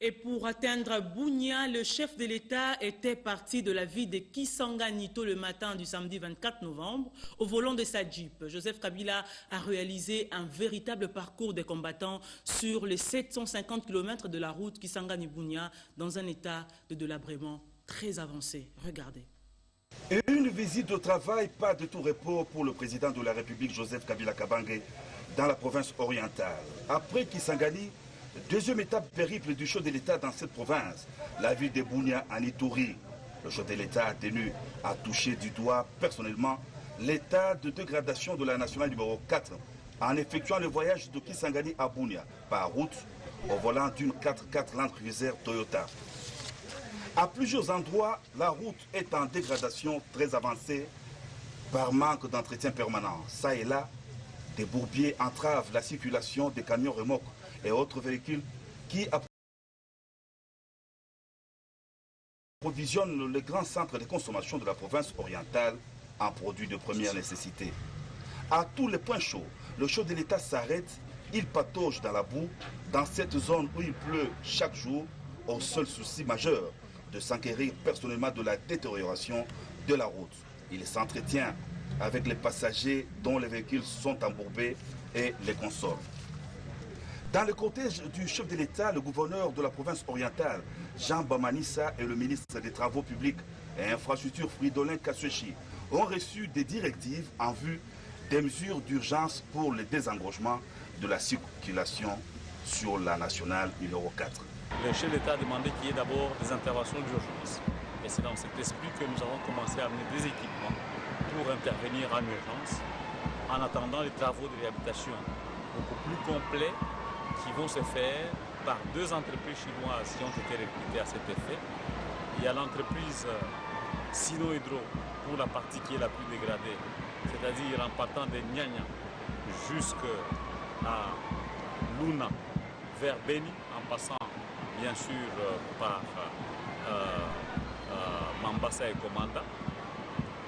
Et pour atteindre Bunia, le chef de l'État était parti de la ville de Kisangani tôt le matin du samedi 24 novembre au volant de sa Jeep. Joseph Kabila a réalisé un véritable parcours des combattants sur les 750 km de la route Kisangani-Bunia dans un état de délabrement très avancé. Regardez. Et une visite de travail, pas de tout repos pour le président de la République Joseph Kabila Kabange dans la province orientale. Après Kisangani, deuxième étape périple du chef de l'État dans cette province, la ville de Bunia en Ituri. Le chef de l'État a tenu à toucher du doigt personnellement l'état de dégradation de la nationale numéro 4 en effectuant le voyage de Kisangani à Bunia par route au volant d'une 4x4 Land Cruiser Toyota. À plusieurs endroits, la route est en dégradation très avancée par manque d'entretien permanent. Ça et là, des bourbiers entravent la circulation des camions remorques et autres véhicules qui approvisionnent les grands centres de consommation de la province orientale en produits de première nécessité. À tous les points chauds, le chef de l'État s'arrête, il patauge dans la boue, dans cette zone où il pleut chaque jour, au seul souci majeur de s'enquérir personnellement de la détérioration de la route. Il s'entretient avec les passagers dont les véhicules sont embourbés et les console. Dans le cortège du chef de l'État, le gouverneur de la province orientale, Jean Bamanissa, et le ministre des Travaux publics et Infrastructures, Fridolin Kaswechi, ont reçu des directives en vue des mesures d'urgence pour le désengorgement de la circulation sur la nationale numéro 4. Le chef de l'État a demandé qu'il y ait d'abord des interventions d'urgence. Et c'est dans cet esprit que nous avons commencé à amener des équipements pour intervenir en urgence, en attendant les travaux de réhabilitation beaucoup plus complets qui vont se faire par deux entreprises chinoises qui ont été recrutées à cet effet. Il y a l'entreprise Sino Hydro pour la partie qui est la plus dégradée, c'est-à-dire en partant de Nyanya jusqu'à Luna, vers Beni, en passant bien sûr par Mambasa et Komanda.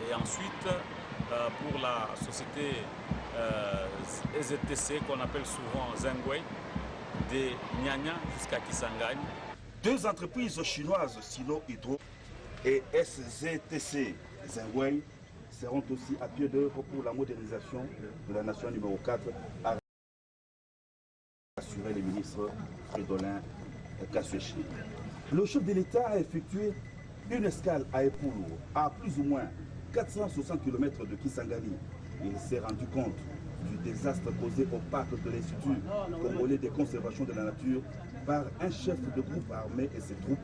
Et ensuite, pour la société EZTC qu'on appelle souvent Zengwei, de Nyanya jusqu'à Kisangani. Deux entreprises chinoises, Sino Hydro et SZTC Zengwei, seront aussi à pied d'œuvre pour la modernisation de la nation numéro 4, a assuré le ministre Fridolin Kaswechi. Le chef de l'État a effectué une escale à Epulu, à plus ou moins 460 km de Kisangani. Il s'est rendu compte du désastre causé au parc de l'Institut congolais de conservation de la nature par un chef de groupe armé et ses troupes.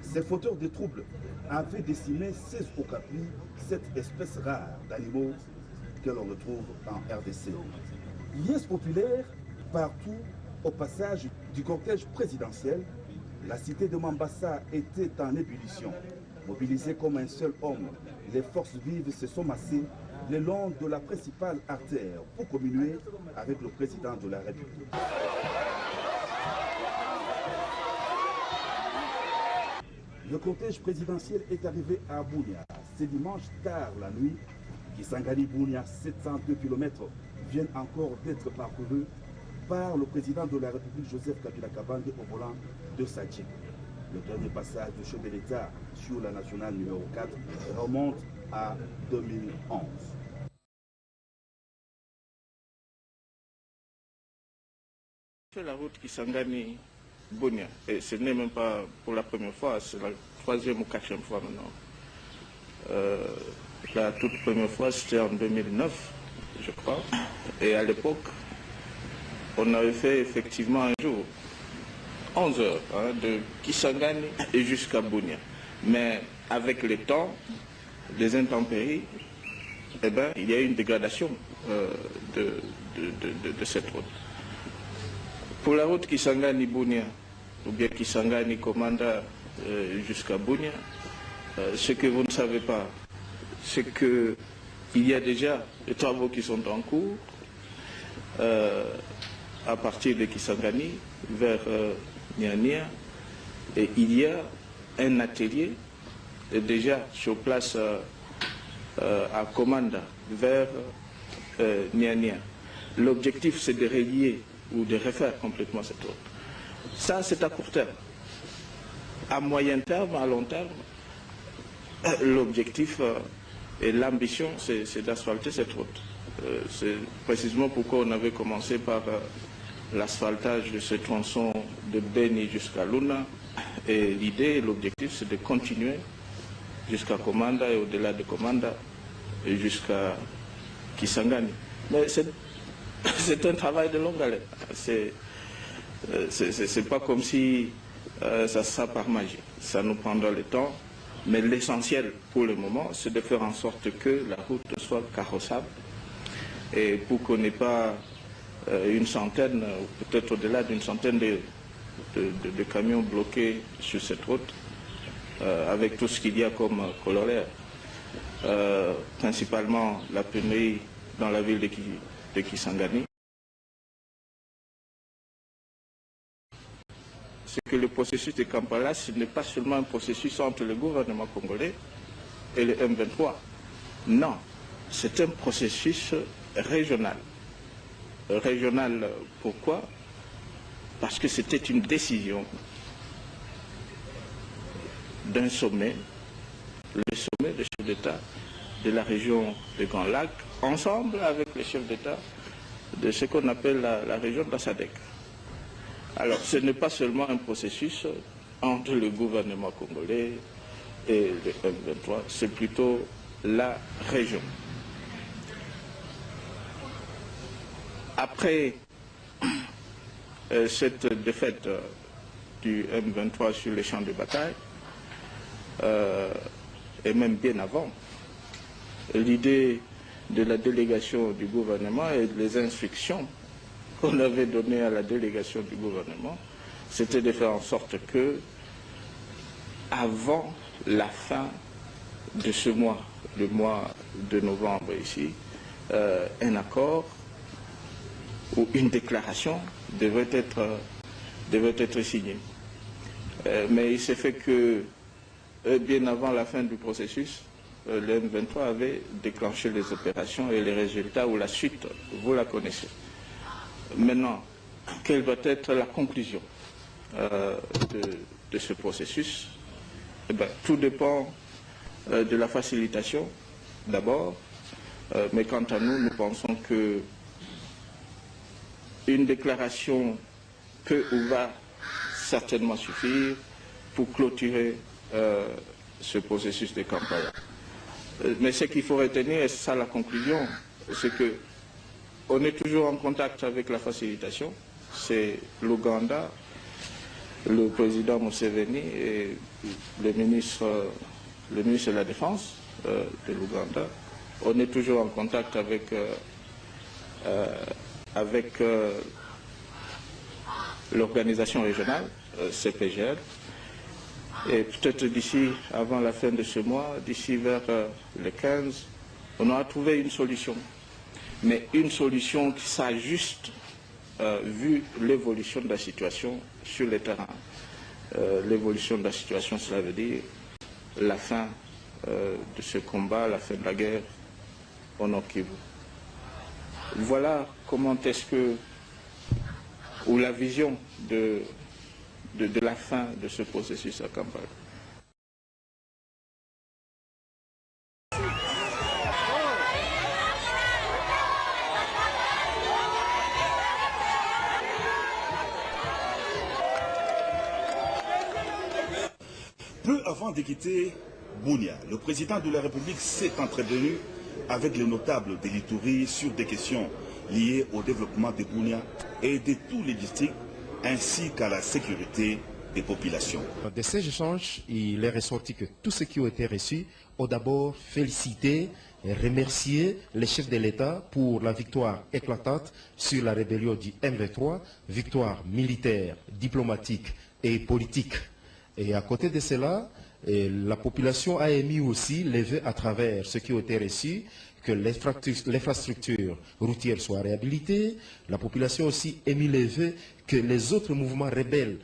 Ces fauteurs de troubles avaient décimé 16 okapis, cette espèce rare d'animaux que l'on retrouve en RDC. Liesse populaire partout au passage du cortège présidentiel, la cité de Mambasa était en ébullition. Mobilisées comme un seul homme, les forces vives se sont massées le long de la principale artère pour communier avec le président de la République. Le cortège présidentiel est arrivé à Bunia. Ce dimanche tard la nuit, Kisangani-Bunia, 702 km, viennent encore d'être parcourus par le président de la République Joseph Kabila Kabange au volant de sa Jeep. Le dernier passage du chef de l'État sur la nationale numéro 4 remonte à 2011. C'est la route Kisangani-Bunia, et ce n'est même pas pour la première fois, c'est la troisième ou quatrième fois maintenant. La toute première fois, c'était en 2009, je crois, et à l'époque, on avait fait effectivement un jour 11 heures de Kisangani et jusqu'à Bunia. Mais avec le temps, les intempéries, eh ben, il y a eu une dégradation de cette route. Pour la route Kisangani-Bunia, ou bien Kisangani-Komanda jusqu'à Bunia, ce que vous ne savez pas, c'est qu'il y a déjà des travaux qui sont en cours à partir de Kisangani vers Nyanya, et il y a un atelier déjà sur place à Komanda vers Nyanya. L'objectif, c'est de relier ou de refaire complètement cette route. Ça, c'est à court terme. à moyen terme, à long terme, l'objectif et l'ambition, c'est d'asphalter cette route. C'est précisément pourquoi on avait commencé par l'asphaltage de ce tronçon de Beni jusqu'à Luna. Et l'idée, l'objectif, c'est de continuer jusqu'à Komanda et au-delà de Komanda et jusqu'à Kisangani. Mais c'est un travail de longue haleine. C'est pas comme si ça sera par magie. Ça nous prendra le temps. Mais l'essentiel pour le moment, c'est de faire en sorte que la route soit carrossable. Et pour qu'on n'ait pas une centaine, ou peut-être au-delà d'une centaine de camions bloqués sur cette route, avec tout ce qu'il y a comme corollaire. Principalement la pénurie dans la ville de Kisangani. C'est que le processus de Kampala, ce n'est pas seulement un processus entre le gouvernement congolais et le M23. Non, c'est un processus régional. Régional, pourquoi? Parce que c'était une décision d'un sommet, le sommet des chefs d'État de la région des Grands Lacs, ensemble avec les chefs d'État de ce qu'on appelle la région de la SADC. Alors, ce n'est pas seulement un processus entre le gouvernement congolais et le M23, c'est plutôt la région. Après cette défaite du M23 sur les champs de bataille, et même bien avant, l'idée de la délégation du gouvernement et les instructions qu'on avait données à la délégation du gouvernement, c'était de faire en sorte que, avant la fin de ce mois, le mois de novembre ici, un accord ou une déclaration devait être signée. Mais il s'est fait que, bien avant la fin du processus, le M23 avait déclenché les opérations et les résultats ou la suite, vous la connaissez. Maintenant, quelle va être la conclusion de ce processus? Eh bien, tout dépend de la facilitation, d'abord, mais quant à nous, nous pensons que une déclaration peut ou va certainement suffire pour clôturer ce processus de Kampala. Mais ce qu'il faut retenir, et c'est ça la conclusion, c'est que on est toujours en contact avec la facilitation. C'est l'Ouganda, le président Museveni et le ministre de la Défense de l'Ouganda. On est toujours en contact avec l'organisation régionale, CPGL. Et peut-être d'ici, avant la fin de ce mois, d'ici vers le 15, on aura trouvé une solution. Mais une solution qui s'ajuste vu l'évolution de la situation sur le terrain. L'évolution de la situation, cela veut dire la fin de ce combat, la fin de la guerre au Nord Kivu. Voilà comment est-ce que, ou la vision de la fin de ce processus à Kampala. Peu avant de quitter Bunia, le président de la République s'est entretenu avec les notables de l'Ituri sur des questions liées au développement de Bunia et de tous les districts, ainsi qu'à la sécurité des populations. De ces échanges, il est ressorti que tous ceux qui ont été reçus ont d'abord félicité et remercié les chefs de l'État pour la victoire éclatante sur la rébellion du M23, victoire militaire, diplomatique et politique. Et à côté de cela, la population a émis aussi les vœux à travers ceux qui ont été reçus, que l'infrastructure routière soit réhabilitée. La population aussi émis les vœux que les autres mouvements rebelles,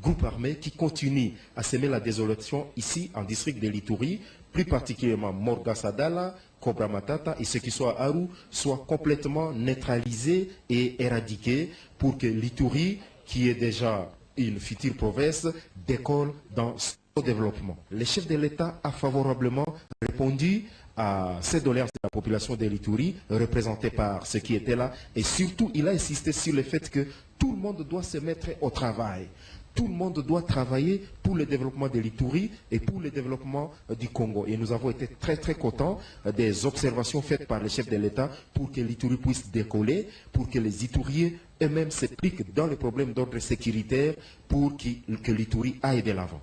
groupes armés qui continuent à semer la désolation ici en district de l'Ituri, plus particulièrement Morga Sadala, Cobra Matata et ceux qui sont à Aru, soient complètement neutralisés et éradiqués pour que l'Ituri, qui est déjà une future province décolle dans son développement. Le chef de l'État a favorablement répondu à ces doléances de la population de l'Ituri, représentée par ceux qui étaient là, et surtout il a insisté sur le fait que tout le monde doit se mettre au travail. Tout le monde doit travailler pour le développement de l'Ituri et pour le développement du Congo. Et nous avons été très très contents des observations faites par le chef de l'État pour que l'Ituri puisse décoller, pour que les Ituriens eux-mêmes s'impliquent dans les problèmes d'ordre sécuritaire pour que l'Ituri aille de l'avant.